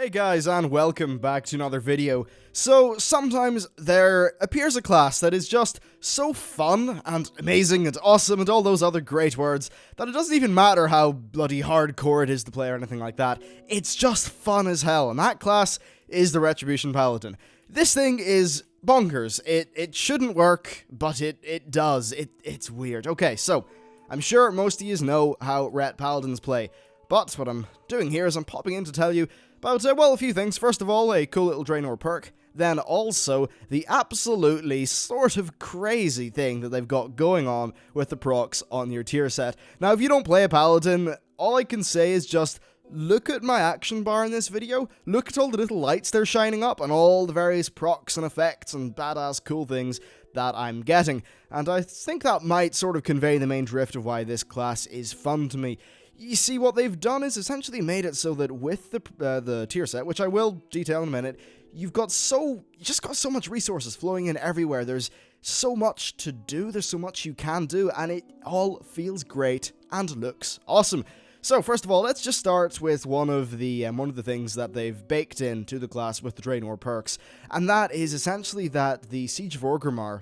Hey guys, and welcome back to another video. So, sometimes there appears a class that is just so fun, and amazing, and awesome, and all those other great words, that it doesn't even matter how bloody hardcore it is to play or anything like that. It's just fun as hell, and that class is the Retribution Paladin. This thing is bonkers. It shouldn't work, but it does. It's weird. Okay, so, I'm sure most of you know how Ret Paladins play, but what I'm doing here is I'm popping in to tell you about, well, a few things. First of all, a cool little Draenor perk. Then also, the absolutely sort of crazy thing that they've got going on with the procs on your tier set. Now, if you don't play a Paladin, all I can say is just look at my action bar in this video, look at all the little lights they're shining up, and all the various procs and effects and badass cool things that I'm getting. And I think that might sort of convey the main drift of why this class is fun to me. You see, what they've done is essentially made it so that with the tier set, which I will detail in a minute, you just got so much resources flowing in everywhere. There's so much to do, there's so much you can do, and it all feels great and looks awesome. So first of all, let's just start with one of the things that they've baked into the class with the Draenor perks, and that is essentially that the Siege of Orgrimmar,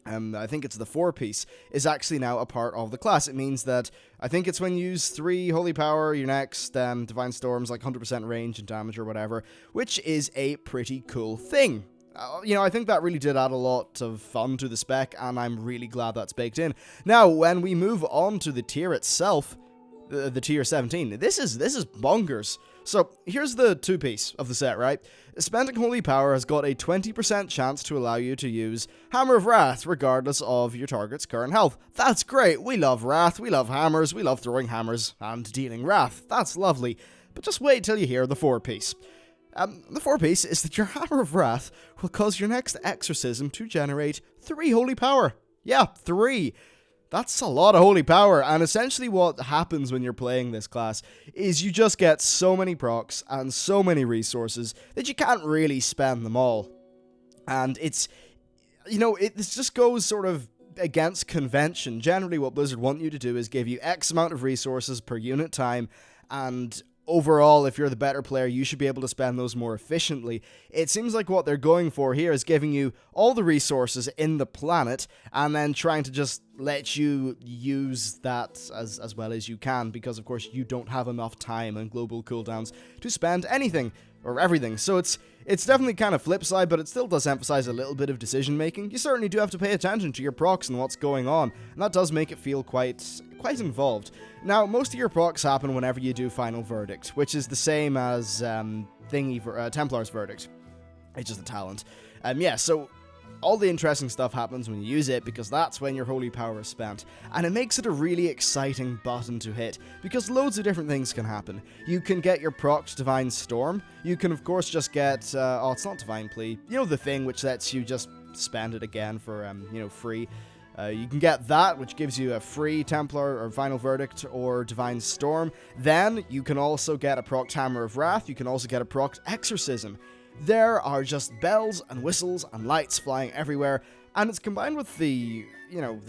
I think it's the 4-piece, is actually now a part of the class. It means that, I think it's when you use 3 Holy Power, your next Divine Storm's like 100% range and damage or whatever, which is a pretty cool thing. I think that really did add a lot of fun to the spec, and I'm really glad that's baked in. Now, when we move on to the tier itself, the tier 17, this is bonkers. So, here's the 2-piece of the set, right? Spending Holy Power has got a 20% chance to allow you to use Hammer of Wrath, regardless of your target's current health. That's great, we love Wrath, we love hammers, we love throwing hammers and dealing Wrath. That's lovely. But just wait till you hear the 4-piece. The 4-piece is that your Hammer of Wrath will cause your next exorcism to generate 3 Holy Power. Yeah, 3. That's a lot of Holy Power, and essentially what happens when you're playing this class is you just get so many procs and so many resources that you can't really spend them all. And this just goes sort of against convention. Generally what Blizzard want you to do is give you X amount of resources per unit time, and overall, if you're the better player, you should be able to spend those more efficiently. It seems like what they're going for here is giving you all the resources in the planet, and then trying to just let you use that as well as you can, because of course you don't have enough time and global cooldowns to spend anything or everything. So it's definitely kind of flip side, but it still does emphasize a little bit of decision making. You certainly do have to pay attention to your procs and what's going on, and that does make it feel quite involved. Now, most of your procs happen whenever you do Final Verdict, which is the same as Templar's Verdict. It's just a talent. So all the interesting stuff happens when you use it, because that's when your Holy Power is spent. And it makes it a really exciting button to hit, because loads of different things can happen. You can get your proc Divine Storm. You can, of course, just get, it's not Divine Plea. The thing which lets you just spend it again for, free. You can get that, which gives you a free Templar or Final Verdict or Divine Storm. Then, you can also get a proc Hammer of Wrath. You can also get a proc Exorcism. There are just bells and whistles and lights flying everywhere, and it's combined with the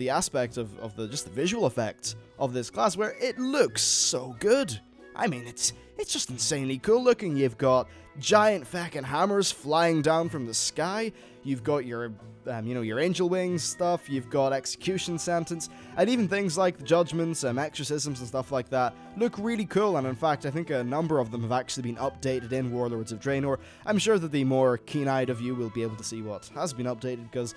aspect of the visual effects of this class, where it looks so good. I mean, it's just insanely cool looking. You've got giant fucking hammers flying down from the sky. You've got your angel wings stuff. You've got execution sentence, and even things like the judgments, exorcisms and stuff like that look really cool. And in fact, I think a number of them have actually been updated in Warlords of Draenor. I'm sure that the more keen-eyed of you will be able to see what has been updated, because,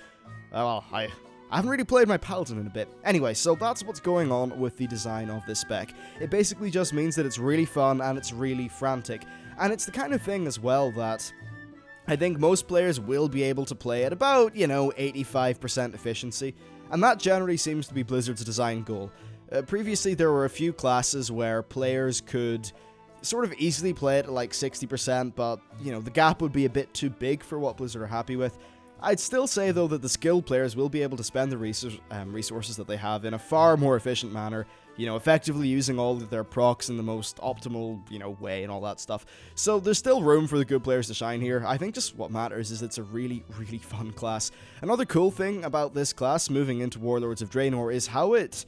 I haven't really played my Paladin in a bit. Anyway, so that's what's going on with the design of this spec. It basically just means that it's really fun and it's really frantic. And it's the kind of thing as well that I think most players will be able to play at about, 85% efficiency. And that generally seems to be Blizzard's design goal. Previously, there were a few classes where players could sort of easily play it at like 60%, but, the gap would be a bit too big for what Blizzard are happy with. I'd still say, though, that the skilled players will be able to spend the resources that they have in a far more efficient manner, effectively using all of their procs in the most optimal, way and all that stuff. So there's still room for the good players to shine here. I think just what matters is it's a really, really fun class. Another cool thing about this class moving into Warlords of Draenor is how it,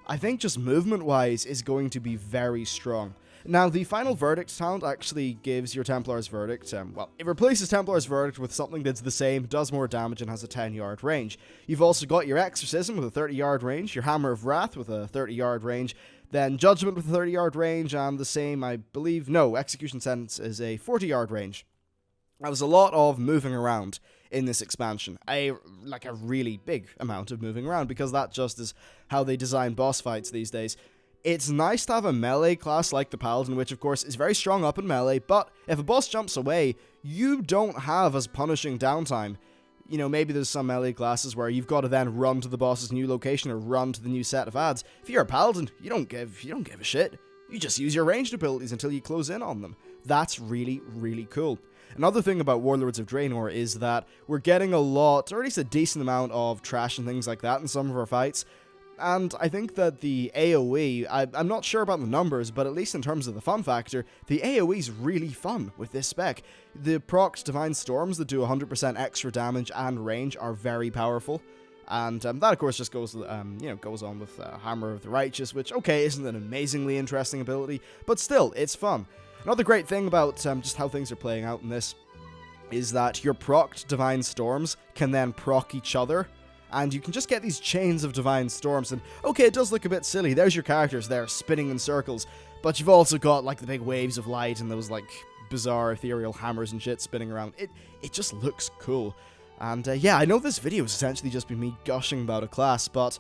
I think just movement-wise, is going to be very strong. Now, the Final Verdict talent actually gives your Templar's Verdict, well, it replaces Templar's Verdict with something that's the same, does more damage, and has a 10-yard range. You've also got your Exorcism with a 30-yard range, your Hammer of Wrath with a 30-yard range, then Judgment with a 30-yard range, and the same, I believe, no, Execution Sentence is a 40-yard range. Now, there's a lot of moving around in this expansion, like a really big amount of moving around, because that just is how they design boss fights these days. It's nice to have a melee class like the Paladin, which of course is very strong up in melee, but if a boss jumps away, you don't have as punishing downtime. You know, maybe there's some melee classes where you've got to then run to the boss's new location or run to the new set of ads. If you're a Paladin, you don't give a shit. You just use your ranged abilities until you close in on them. That's really, really cool. Another thing about Warlords of Draenor is that we're getting a lot, or at least a decent amount of trash and things like that in some of our fights. And I think that the AoE, I'm not sure about the numbers, but at least in terms of the fun factor, the AoE's really fun with this spec. The procced Divine Storms that do 100% extra damage and range are very powerful. And that, of course, just goes on with Hammer of the Righteous, which, okay, isn't an amazingly interesting ability, but still, it's fun. Another great thing about just how things are playing out in this is that your procced Divine Storms can then proc each other, and you can just get these chains of Divine Storms, and okay, it does look a bit silly. There's your characters there, spinning in circles, but you've also got, like, the big waves of light and those, like, bizarre ethereal hammers and shit spinning around. It just looks cool. And, yeah, I know this video has essentially just been me gushing about a class, but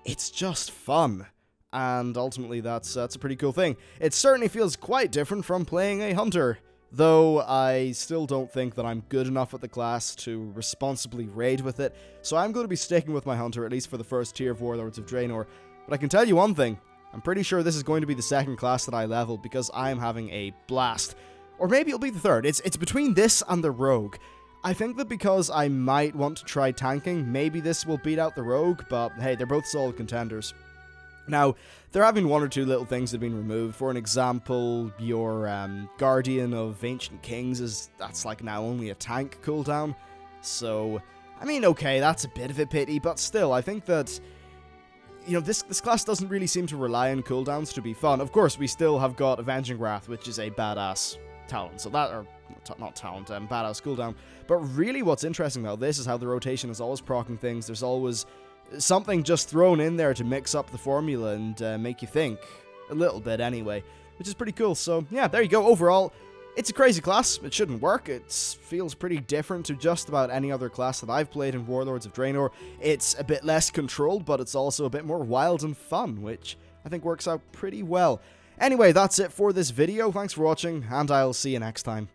it's just fun. And ultimately, that's a pretty cool thing. It certainly feels quite different from playing a Hunter, though I still don't think that I'm good enough at the class to responsibly raid with it, so I'm going to be sticking with my Hunter, at least for the first tier of Warlords of Draenor. But I can tell you one thing, I'm pretty sure this is going to be the second class that I level, because I'm having a blast. Or maybe it'll be the third. It's between this and the Rogue. I think that because I might want to try tanking, maybe this will beat out the Rogue, but hey, they're both solid contenders. Now, there have been one or two little things that have been removed. For an example, your Guardian of Ancient Kings that's like now only a tank cooldown. So, I mean, okay, that's a bit of a pity, but still, I think that, you know, this class doesn't really seem to rely on cooldowns to be fun. Of course, we still have got Avenging Wrath, which is a badass talent. So that, or not talent, badass cooldown. But really what's interesting about this is how the rotation is always proccing things. There's always something just thrown in there to mix up the formula and make you think. A little bit, anyway. Which is pretty cool. So, yeah, there you go. Overall, it's a crazy class. It shouldn't work. It feels pretty different to just about any other class that I've played in Warlords of Draenor. It's a bit less controlled, but it's also a bit more wild and fun, which I think works out pretty well. Anyway, that's it for this video. Thanks for watching, and I'll see you next time.